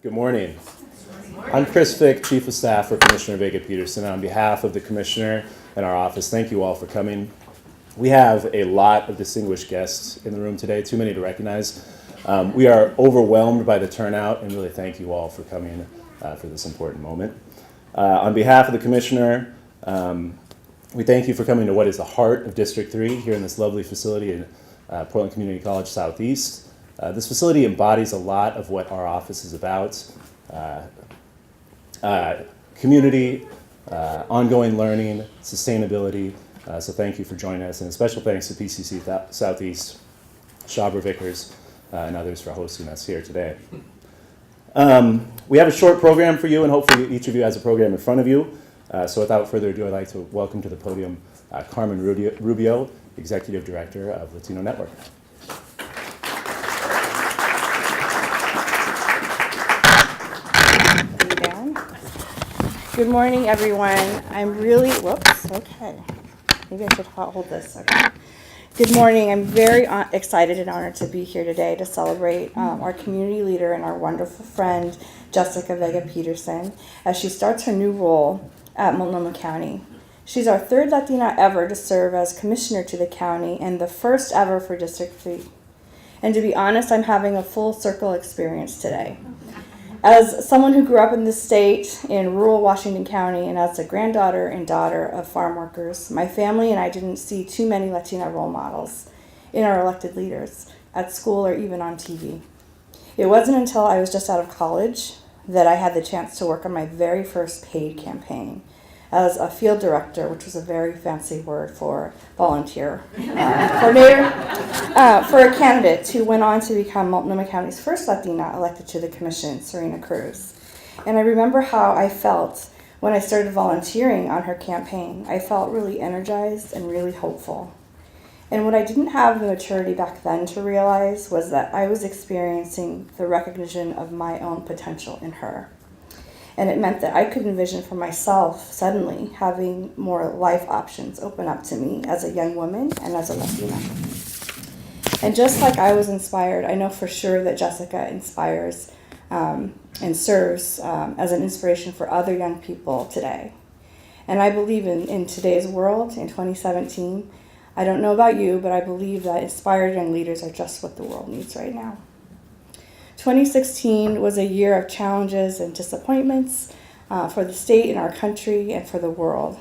Good morning. I'm Chris Fick, Chief of Staff for Commissioner Vega Pederson. On behalf of the Commissioner and our office, thank you all for coming. We have a lot of distinguished guests in the room today, too many to recognize. We are overwhelmed by the turnout and really thank you all for coming for this important moment. On behalf of the Commissioner, we thank you for coming to what is the heart of District 3 here in this lovely facility in Portland Community College Southeast. This facility embodies a lot of what our office is about. Community, ongoing learning, sustainability. So thank you for joining us, and a special thanks to PCC Southeast, Shabra Vickers, and others for hosting us here today. We have a short program for you, and hopefully each of you has a program in front of you. So without further ado, I'd like to welcome to the podium Carmen Rubio, Executive Director of Latino Network. Good morning, everyone. I'm really, okay. Maybe I should hold this, okay. Good morning. I'm very excited and honored to be here today to celebrate our community leader and our wonderful friend, Jessica Vega Pederson, as she starts her new role at Multnomah County. She's our third Latina ever to serve as commissioner to the county and the first ever for District 3. And to be honest, I'm having a full circle experience today. As someone who grew up in this state in rural Washington County and as a granddaughter and daughter of farm workers, my family and I didn't see too many Latina role models in our elected leaders at school or even on TV. It wasn't until I was just out of college that I had the chance to work on my very first paid campaign as a field director, which was a very fancy word for volunteer coordinator, for a candidate who went on to become Multnomah County's first Latina elected to the commission, Serena Cruz. And I remember how I felt when I started volunteering on her campaign. I felt really energized and really hopeful. And what I didn't have the maturity back then to realize was that I was experiencing the recognition of my own potential in her. And it meant that I could envision for myself suddenly having more life options open up to me as a young woman and as a Latina. And just like I was inspired, I know for sure that Jessica inspires and serves as an inspiration for other young people today. And I believe in today's world, in 2017, I don't know about you, but I believe that inspired young leaders are just what the world needs right now. 2016 was a year of challenges and disappointments for the state and our country and for the world.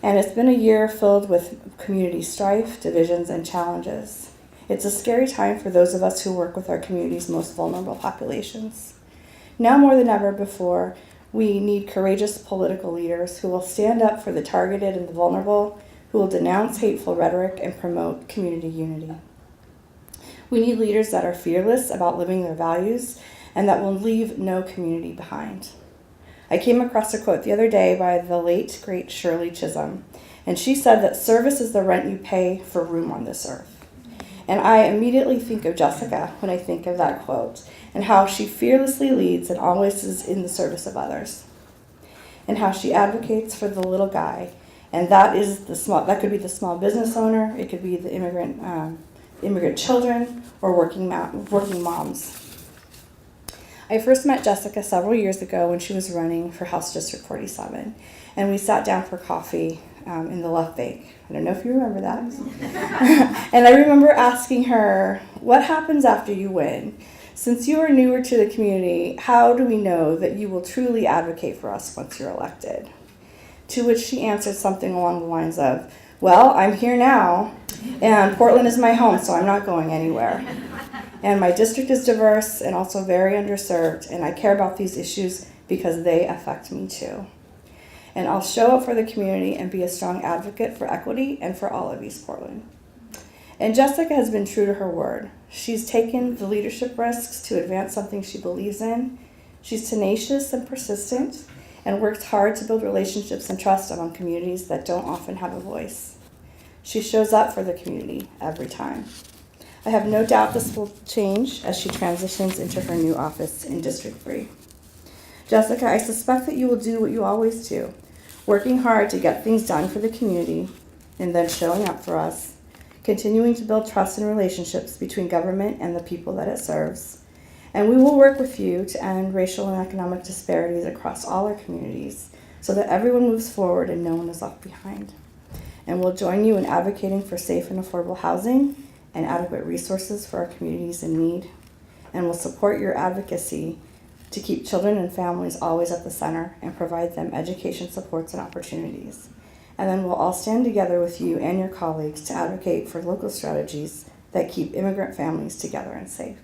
And it's been a year filled with community strife, divisions, and challenges. It's a scary time for those of us who work with our community's most vulnerable populations. Now more than ever before, we need courageous political leaders who will stand up for the targeted and the vulnerable, who will denounce hateful rhetoric and promote community unity. We need leaders that are fearless about living their values and that will leave no community behind. I came across a quote the other day by the late, great Shirley Chisholm, and she said that service is the rent you pay for room on this earth. And I immediately think of Jessica when I think of that quote and how she fearlessly leads and always is in the service of others, and how she advocates for the little guy, and that could be the small business owner, it could be the immigrant children, or working moms. I first met Jessica several years ago when she was running for House District 47, and we sat down for coffee in the left bank. I don't know if you remember that. And I remember asking her, what happens after you win? Since you are newer to the community, how do we know that you will truly advocate for us once you're elected? To which she answered something along the lines of, well, I'm here now, and Portland is my home, so I'm not going anywhere. And my district is diverse and also very underserved, and I care about these issues because they affect me too. And I'll show up for the community and be a strong advocate for equity and for all of East Portland. And Jessica has been true to her word. She's taken the leadership risks to advance something she believes in. She's tenacious and persistent, and works hard to build relationships and trust among communities that don't often have a voice. She shows up for the community every time. I have no doubt this will change as she transitions into her new office in District 3. Jessica, I suspect that you will do what you always do, working hard to get things done for the community and then showing up for us, continuing to build trust and relationships between government and the people that it serves, And we will work with you to end racial and economic disparities across all our communities so that everyone moves forward and no one is left behind. And we'll join you in advocating for safe and affordable housing and adequate resources for our communities in need. And we'll support your advocacy to keep children and families always at the center and provide them education supports and opportunities. And then we'll all stand together with you and your colleagues to advocate for local strategies that keep immigrant families together and safe.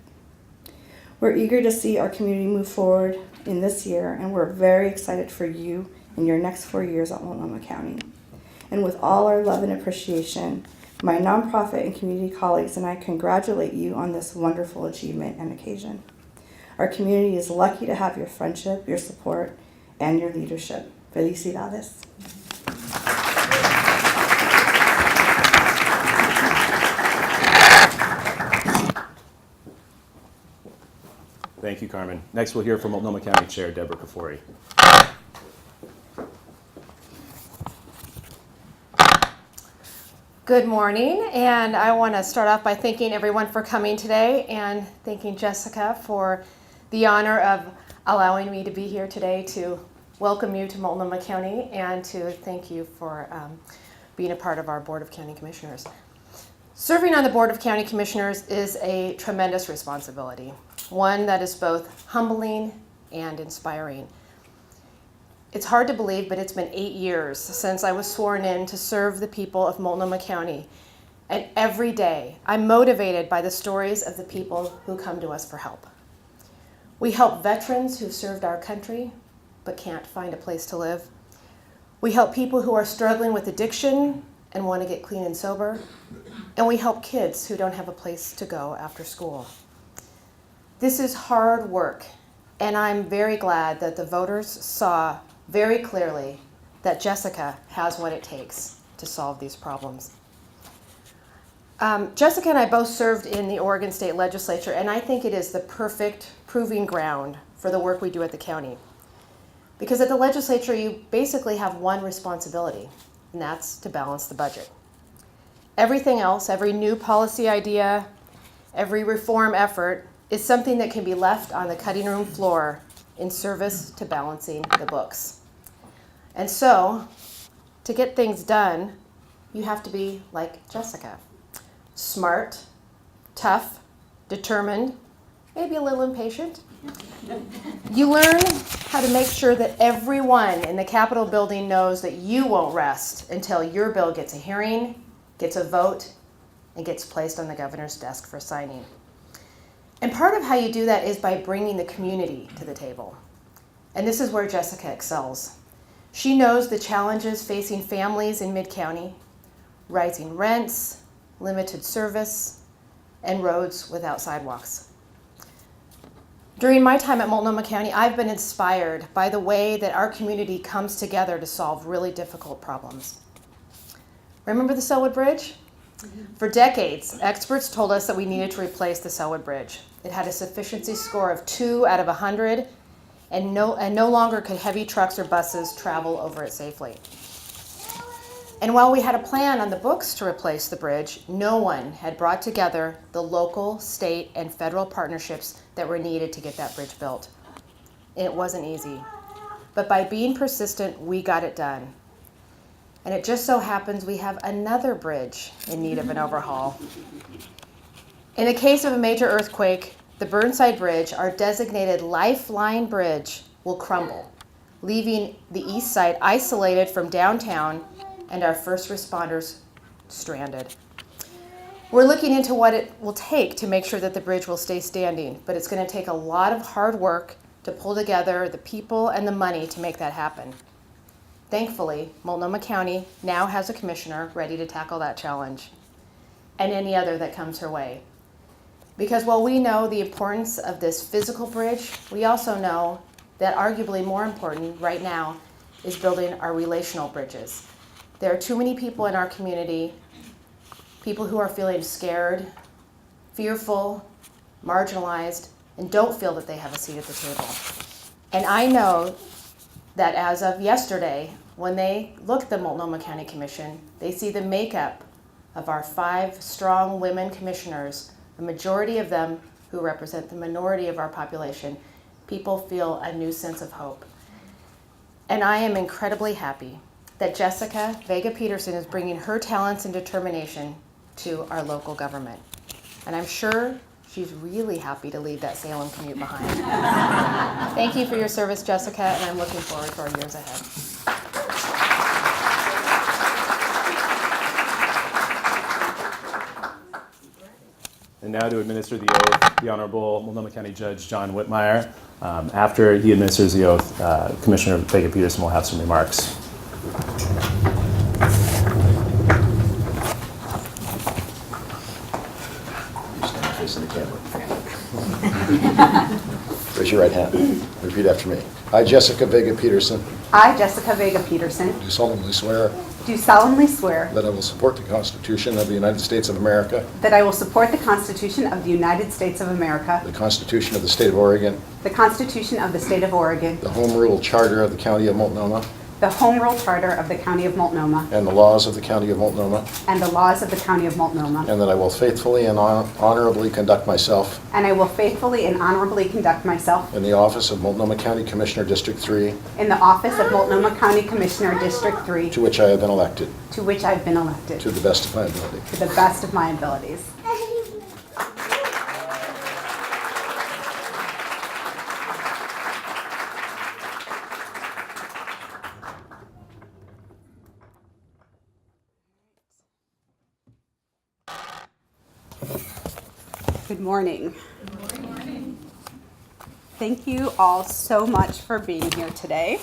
We're eager to see our community move forward in this year, and we're very excited for you in your next 4 years at Multnomah County. And with all our love and appreciation, my nonprofit and community colleagues and I congratulate you on this wonderful achievement and occasion. Our community is lucky to have your friendship, your support, and your leadership. Felicidades. Thank you, Carmen. Next, we'll hear from Multnomah County Chair Deborah Kafori. Good morning, and I want to start off by thanking everyone for coming today and thanking Jessica for the honor of allowing me to be here today to welcome you to Multnomah County and to thank you for being a part of our Board of County Commissioners. Serving on the Board of County Commissioners is a tremendous responsibility, one that is both humbling and inspiring. It's hard to believe, but it's been 8 years since I was sworn in to serve the people of Multnomah County. And every day, I'm motivated by the stories of the people who come to us for help. We help veterans who've served our country but can't find a place to live. We help people who are struggling with addiction and want to get clean and sober. And we help kids who don't have a place to go after school. This is hard work, and I'm very glad that the voters saw very clearly that Jessica has what it takes to solve these problems. Jessica and I both served in the Oregon State Legislature, and I think it is the perfect proving ground for the work we do at the county. Because at the legislature, you basically have one responsibility, and that's to balance the budget. Everything else, every new policy idea, every reform effort is something that can be left on the cutting room floor in service to balancing the books. And so, to get things done, you have to be like Jessica. Smart, tough, determined, maybe a little impatient. You learn how to make sure that everyone in the Capitol building knows that you won't rest until your bill gets a hearing, gets a vote, and gets placed on the governor's desk for signing. And part of how you do that is by bringing the community to the table. And this is where Jessica excels. She knows the challenges facing families in Mid-County: rising rents, limited service, and roads without sidewalks. During my time at Multnomah County, I've been inspired by the way that our community comes together to solve really difficult problems. Remember the Selwood Bridge? For decades, experts told us that we needed to replace the Selwood Bridge. It had a sufficiency score of 2 out of 100, and no longer could heavy trucks or buses travel over it safely. And while we had a plan on the books to replace the bridge, no one had brought together the local, state, and federal partnerships that were needed to get that bridge built. It wasn't easy, but by being persistent, we got it done. And it just so happens we have another bridge in need of an overhaul. In the case of a major earthquake, the Burnside Bridge, our designated lifeline bridge, will crumble, leaving the east side isolated from downtown and our first responders stranded. We're looking into what it will take to make sure that the bridge will stay standing, but it's going to take a lot of hard work to pull together the people and the money to make that happen. Thankfully, Multnomah County now has a commissioner ready to tackle that challenge and any other that comes her way. Because while we know the importance of this physical bridge, we also know that arguably more important right now is building our relational bridges. There are too many people in our community, people who are feeling scared, fearful, marginalized, and don't feel that they have a seat at the table. And I know that as of yesterday, when they look at the Multnomah County Commission, they see the makeup of our 5 strong women commissioners, the majority of them who represent the minority of our population, people feel a new sense of hope. And I am incredibly happy that Jessica Vega Pederson is bringing her talents and determination to our local government. And I'm sure she's really happy to leave that Salem commute behind. Thank you for your service, Jessica, and I'm looking forward to our years ahead. And now to administer the oath, the Honorable Multnomah County Judge John Whitmire. After he administers the oath, Commissioner Vega Pederson will have some remarks. Facing the camera. Raise your right hand. Repeat after me. I, Jessica Vega Pederson, I, Jessica Vega Pederson, do solemnly swear do solemnly swear that I will support the Constitution of the United States of America, that I will support the Constitution of the United States of America, the Constitution of the State of Oregon, the Constitution of the State of Oregon, the Home Rule Charter of the County of Multnomah, the Home Rule Charter of the County of Multnomah, and the laws of the County of Multnomah, and the laws of the County of Multnomah, and that I will faithfully and honorably conduct myself and I will faithfully and honorably conduct myself in the office of Multnomah County Commissioner District 3, in the office of Multnomah County Commissioner District 3, to which I have been elected, to which I've been elected, to the best of my ability. to the best of my abilities. Good morning. Good morning. Thank you all so much for being here today.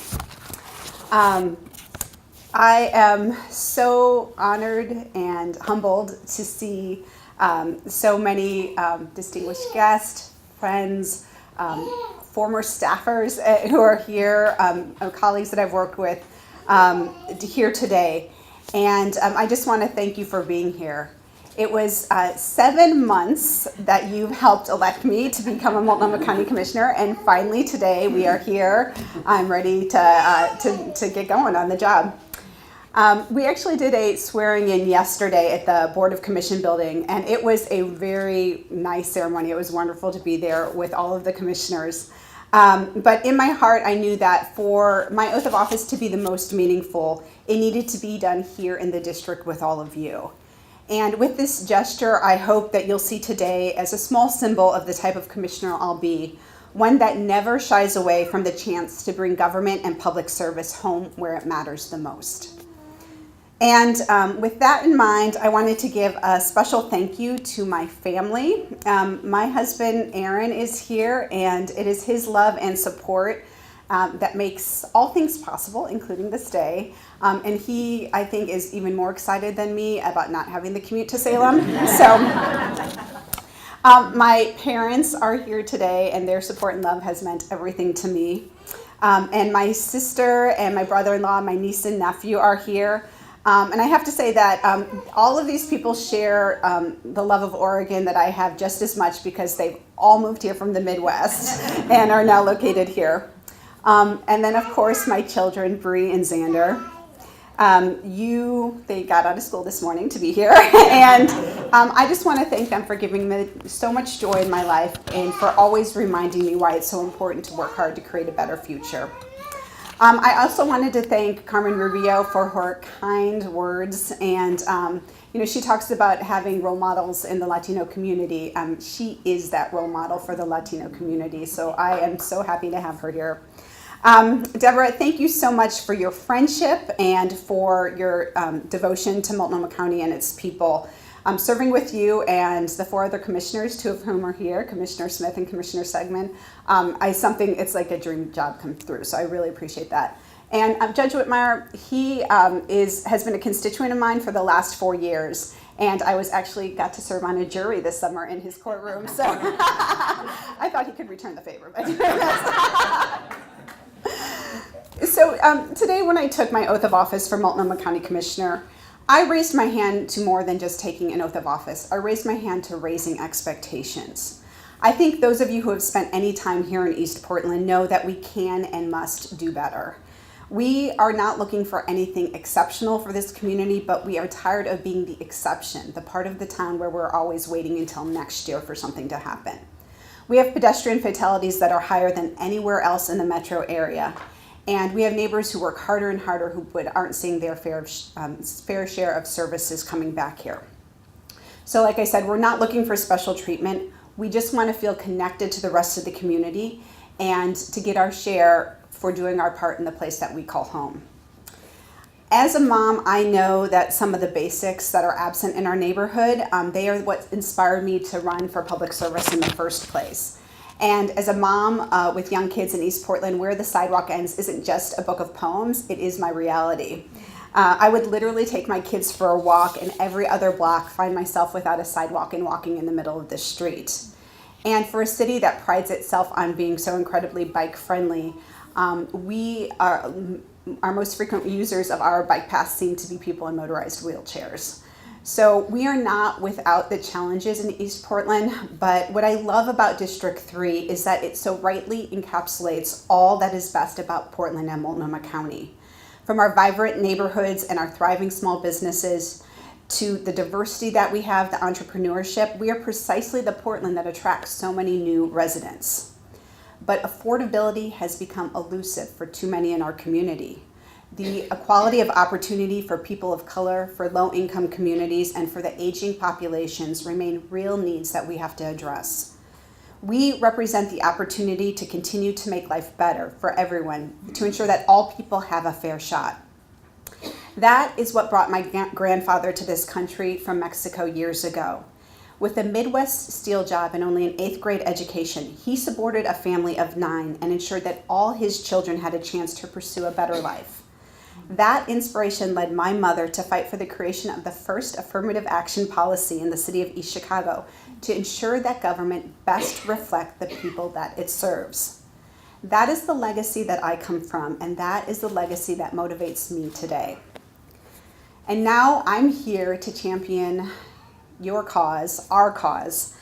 I am so honored and humbled to see so many distinguished guests, friends, former staffers who are here, colleagues that I've worked with here today. And I just want to thank you for being here. It was 7 months that you've helped elect me to become a Multnomah County Commissioner, and finally today we are here. I'm ready to get going on the job. We actually did a swearing in yesterday at the Board of Commission building, and it was a very nice ceremony. It was wonderful to be there with all of the commissioners. But in my heart, I knew that for my oath of office to be the most meaningful, it needed to be done here in the district with all of you. And with this gesture, I hope that you'll see today as a small symbol of the type of commissioner I'll be, one that never shies away from the chance to bring government and public service home where it matters the most. And with that in mind, I wanted to give a special thank you to my family. My husband, Aaron, is here, and it is his love and support that makes all things possible, including this day. And he, I think, is even more excited than me about not having the commute to Salem. So my parents are here today, and their support and love has meant everything to me. And my sister and my brother-in-law, my niece and nephew are here. And I have to say that all of these people share the love of Oregon that I have just as much, because they've all moved here from the Midwest and are now located here. And then, of course, my children, Bree and Xander. They got out of school this morning to be here, and I just want to thank them for giving me so much joy in my life and for always reminding me why it's so important to work hard to create a better future. I also wanted to thank Carmen Rubio for her kind words, and she talks about having role models in the Latino community. She is that role model for the Latino community, so I am so happy to have her here. Deborah, thank you so much for your friendship and for your devotion to Multnomah County and its people. Serving with you and the 4 other commissioners, 2 of whom are here, Commissioner Smith and Commissioner Segman, it's like a dream job come through, so I really appreciate that. And Judge Whitmire, he has been a constituent of mine for the last 4 years, and I got to serve on a jury this summer in his courtroom, so I thought he could return the favor. So today, when I took my oath of office for Multnomah County Commissioner, I raised my hand to more than just taking an oath of office. I raised my hand to raising expectations. I think those of you who have spent any time here in East Portland know that we can and must do better. We are not looking for anything exceptional for this community, but we are tired of being the exception, the part of the town where we're always waiting until next year for something to happen. We have pedestrian fatalities that are higher than anywhere else in the metro area. And we have neighbors who work harder and harder who aren't seeing their fair share of services coming back here. So like I said, we're not looking for special treatment. We just want to feel connected to the rest of the community and to get our share for doing our part in the place that we call home. As a mom, I know that some of the basics that are absent in our neighborhood, they are what inspired me to run for public service in the first place. And as a mom with young kids in East Portland, Where the Sidewalk Ends isn't just a book of poems, it is my reality. I would literally take my kids for a walk and every other block find myself without a sidewalk and walking in the middle of the street. And for a city that prides itself on being so incredibly bike friendly, our most frequent users of our bike paths seem to be people in motorized wheelchairs. So we are not without the challenges in East Portland, but what I love about District 3 is that it so rightly encapsulates all that is best about Portland and Multnomah County. From our vibrant neighborhoods and our thriving small businesses to the diversity that we have, the entrepreneurship, we are precisely the Portland that attracts so many new residents. But affordability has become elusive for too many in our community. The equality of opportunity for people of color, for low-income communities, and for the aging populations remain real needs that we have to address. We represent the opportunity to continue to make life better for everyone, to ensure that all people have a fair shot. That is what brought my grandfather to this country from Mexico years ago. With a Midwest steel job and only an 8th grade education, he supported a family of 9 and ensured that all his children had a chance to pursue a better life. That inspiration led my mother to fight for the creation of the first affirmative action policy in the city of East Chicago to ensure that government best reflect the people that it serves. That is the legacy that I come from, and that is the legacy that motivates me today. And now I'm here to champion your cause, our cause.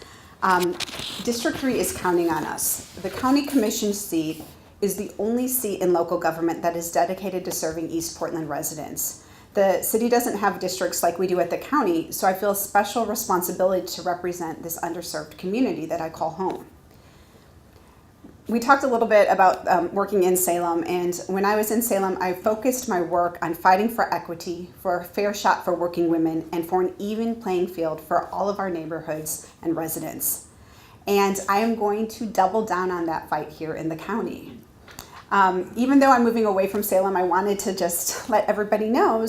District 3 is counting on us. The county commission seat is the only seat in local government that is dedicated to serving East Portland residents. The city doesn't have districts like we do at the county, so I feel a special responsibility to represent this underserved community that I call home. We talked a little bit about working in Salem, and when I was in Salem, I focused my work on fighting for equity, for a fair shot for working women, and for an even playing field for all of our neighborhoods and residents. And I am going to double down on that fight here in the county. Even though I'm moving away from Salem, I wanted to just let everybody know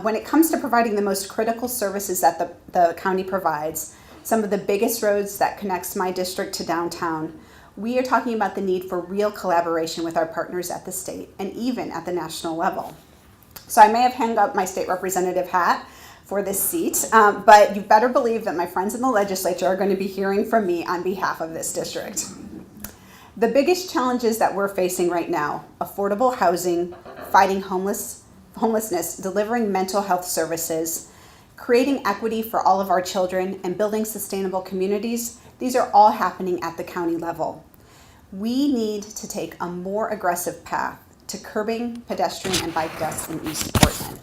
when it comes to providing the most critical services that the county provides, some of the biggest roads that connects my district to downtown, we are talking about the need for real collaboration with our partners at the state and even at the national level. So I may have hung up my state representative hat for this seat, but you better believe that my friends in the legislature are going to be hearing from me on behalf of this district. The biggest challenges that we're facing right now, affordable housing, fighting homelessness, delivering mental health services, creating equity for all of our children, and building sustainable communities, these are all happening at the county level. We need to take a more aggressive path to curbing pedestrian and bike deaths in East Portland.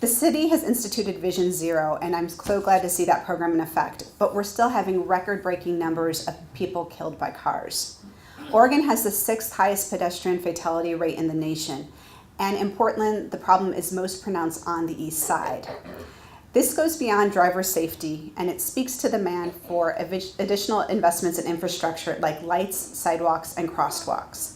The city has instituted Vision Zero, and I'm so glad to see that program in effect, but we're still having record-breaking numbers of people killed by cars. Oregon has the 6th highest pedestrian fatality rate in the nation, and in Portland, the problem is most pronounced on the east side. This goes beyond driver safety, and it speaks to the demand for additional investments in infrastructure like lights, sidewalks, and crosswalks.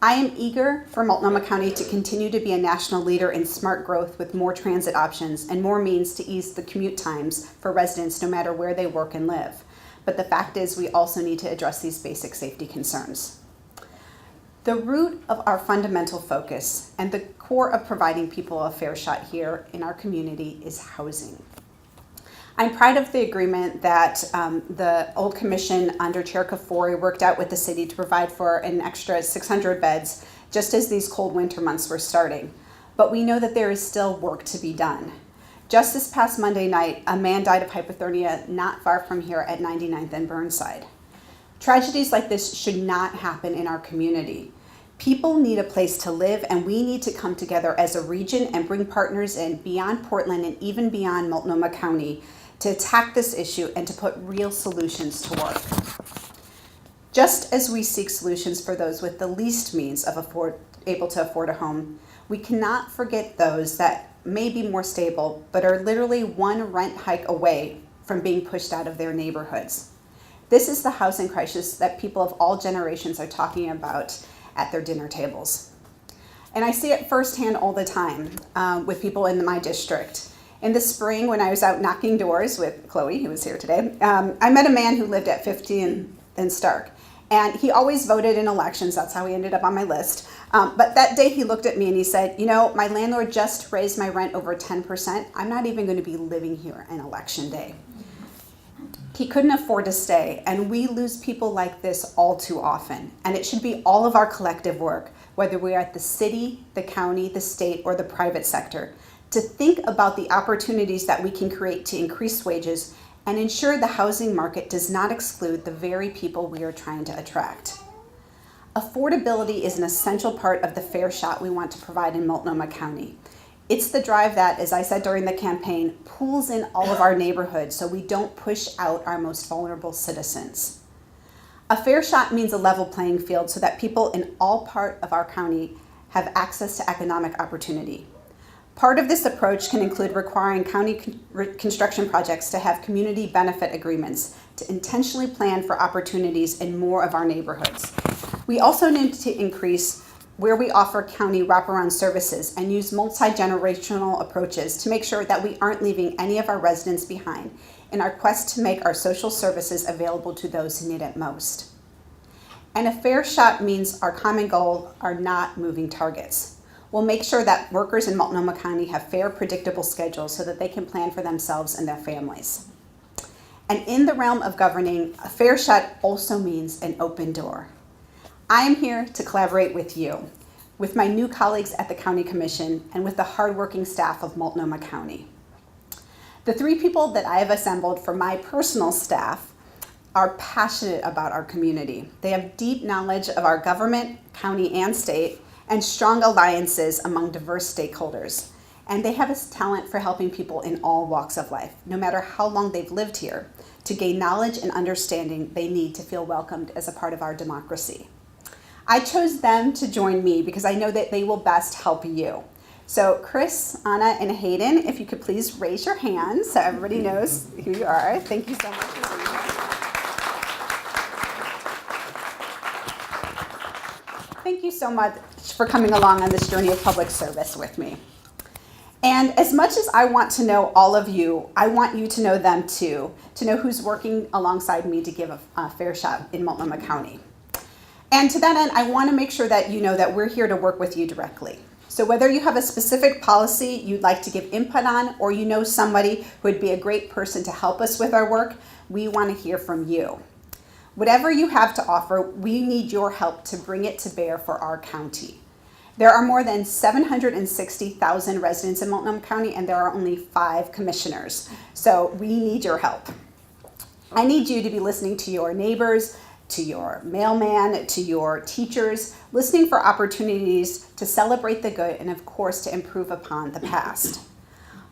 I am eager for Multnomah County to continue to be a national leader in smart growth with more transit options and more means to ease the commute times for residents no matter where they work and live. But the fact is, we also need to address these basic safety concerns. The root of our fundamental focus and the core of providing people a fair shot here in our community is housing. I'm proud of the agreement that the old commission under Chair Kafori worked out with the city to provide for an extra 600 beds just as these cold winter months were starting. But we know that there is still work to be done. Just this past Monday night, a man died of hypothermia not far from here at 99th and Burnside. Tragedies like this should not happen in our community. People need a place to live, and we need to come together as a region and bring partners in beyond Portland and even beyond Multnomah County to attack this issue and to put real solutions to work. Just as we seek solutions for those with the least means of able to afford a home, we cannot forget those that may be more stable, but are literally one rent hike away from being pushed out of their neighborhoods. This is the housing crisis that people of all generations are talking about at their dinner tables. And I see it firsthand all the time with people in my district. In the spring, when I was out knocking doors with Chloe, who was here today, I met a man who lived at 50 and Stark. And he always voted in elections. That's how he ended up on my list. But that day he looked at me and he said, you know, my landlord just raised my rent over 10%. I'm not even going to be living here on election day. He couldn't afford to stay. And we lose people like this all too often. And it should be all of our collective work, whether we're at the city, the county, the state, or the private sector, to think about the opportunities that we can create to increase wages and ensure the housing market does not exclude the very people we are trying to attract. Affordability is an essential part of the fair shot we want to provide in Multnomah County. It's the drive that, as I said during the campaign, pulls in all of our neighborhoods so we don't push out our most vulnerable citizens. A fair shot means a level playing field so that people in all part of our county have access to economic opportunity. Part of this approach can include requiring county construction projects to have community benefit agreements to intentionally plan for opportunities in more of our neighborhoods. We also need to increase where we offer county wraparound services and use multi-generational approaches to make sure that we aren't leaving any of our residents behind in our quest to make our social services available to those who need it most. And a fair shot means our common goal are not moving targets. We'll make sure that workers in Multnomah County have fair, predictable schedules so that they can plan for themselves and their families. And in the realm of governing, a fair shot also means an open door. I am here to collaborate with you, with my new colleagues at the County Commission, and with the hardworking staff of Multnomah County. The three people that I have assembled for my personal staff are passionate about our community. They have deep knowledge of our government, county and state, and strong alliances among diverse stakeholders. And they have a talent for helping people in all walks of life, no matter how long they've lived here, to gain knowledge and understanding they need to feel welcomed as a part of our democracy. I chose them to join me because I know that they will best help you. So Chris, Anna, and Hayden, if you could please raise your hands so everybody knows who you are. Thank you so much for being here. Thank you so much for coming along on this journey of public service with me. And as much as I want to know all of you, I want you to know them too, to know who's working alongside me to give a fair shot in Multnomah County. And to that end, I want to make sure that you know that we're here to work with you directly. So whether you have a specific policy you'd like to give input on, or you know somebody who would be a great person to help us with our work, we want to hear from you. Whatever you have to offer, we need your help to bring it to bear for our county. There are more than 760,000 residents in Multnomah County, and there are only 5 commissioners. So we need your help. I need you to be listening to your neighbors, to your mailman, to your teachers, listening for opportunities to celebrate the good and, of course, to improve upon the past.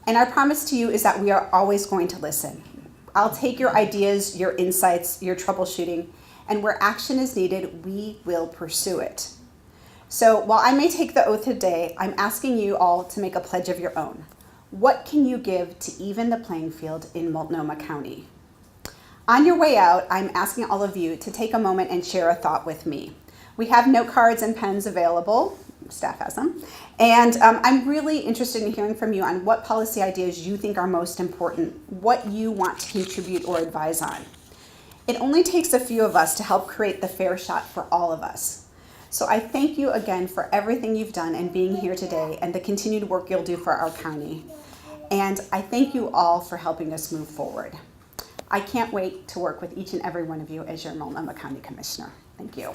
And our promise to you is that we are always going to listen. I'll take your ideas, your insights, your troubleshooting, and where action is needed, we will pursue it. So while I may take the oath today, I'm asking you all to make a pledge of your own. What can you give to even the playing field in Multnomah County? On your way out, I'm asking all of you to take a moment and share a thought with me. We have note cards and pens available. Staff has them. And I'm really interested in hearing from you on what policy ideas you think are most important, what you want to contribute or advise on. It only takes a few of us to help create the fair shot for all of us. So I thank you again for everything you've done and being here today and the continued work you'll do for our county. And I thank you all for helping us move forward. I can't wait to work with each and every one of you as your Multnomah County Commissioner. Thank you.